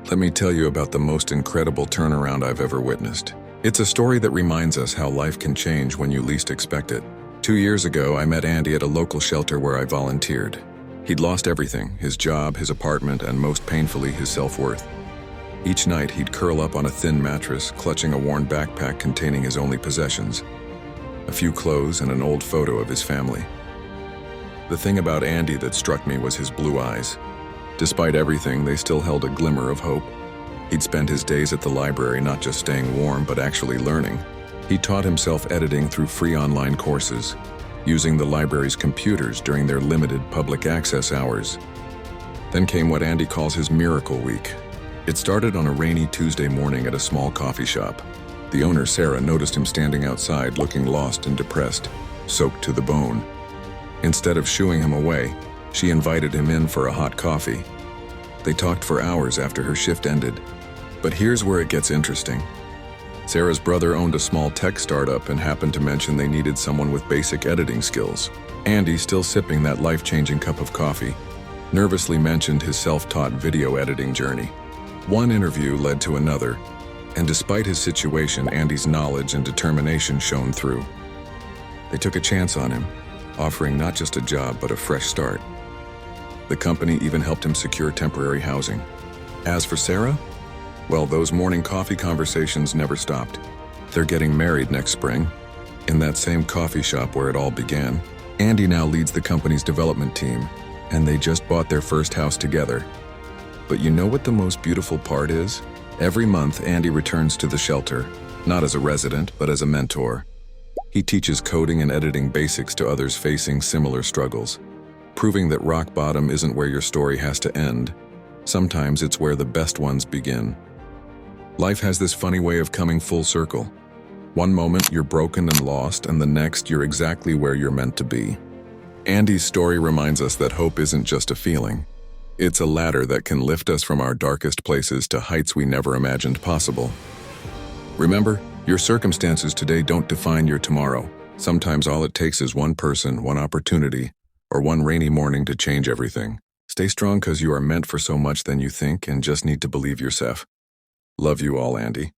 Let me tell you about the most incredible turnaround I've ever witnessed. It's a story that reminds us how life can change when you least expect it. 2 years ago, I met Andy at a local shelter where I volunteered. He'd lost everything: his job, his apartment, and most painfully, his self-worth. Each night, he'd curl up on a thin mattress, clutching a worn backpack containing his only possessions: a few clothes and an old photo of his family. The thing about Andy that struck me was his blue eyes. Despite everything, they still held a glimmer of hope. He'd spend his days at the library not just staying warm, but actually learning. He taught himself editing through free online courses, using the library's computers during their limited public access hours. Then came what Andy calls his miracle week. It started on a rainy Tuesday morning at a small coffee shop. The owner, Sarah, noticed him standing outside looking lost and depressed, soaked to the bone. Instead of shooing him away, she invited him in for a hot coffee. They talked for hours after her shift ended. But here's where it gets interesting. Sarah's brother owned a small tech startup and happened to mention they needed someone with basic editing skills. Andy, still sipping that life-changing cup of coffee, nervously mentioned his self-taught video editing journey. One interview led to another, and despite his situation, Andy's knowledge and determination shone through. They took a chance on him, offering not just a job, but a fresh start. The company even helped him secure temporary housing. As for Sarah, well, those morning coffee conversations never stopped. They're getting married next spring, in that same coffee shop where it all began. Andy now leads the company's development team, and they just bought their first house together. But you know what the most beautiful part is? Every month, Andy returns to the shelter, not as a resident, but as a mentor. He teaches coding and editing basics to others facing similar struggles, proving that rock bottom isn't where your story has to end. Sometimes it's where the best ones begin. Life has this funny way of coming full circle. One moment you're broken and lost, and the next you're exactly where you're meant to be. Andy's story reminds us that hope isn't just a feeling. It's a ladder that can lift us from our darkest places to heights we never imagined possible. Remember, your circumstances today don't define your tomorrow. Sometimes all it takes is one person, one opportunity, or one rainy morning to change everything. Stay strong, because you are meant for so much than you think, and just need to believe yourself. Love you all, Andy.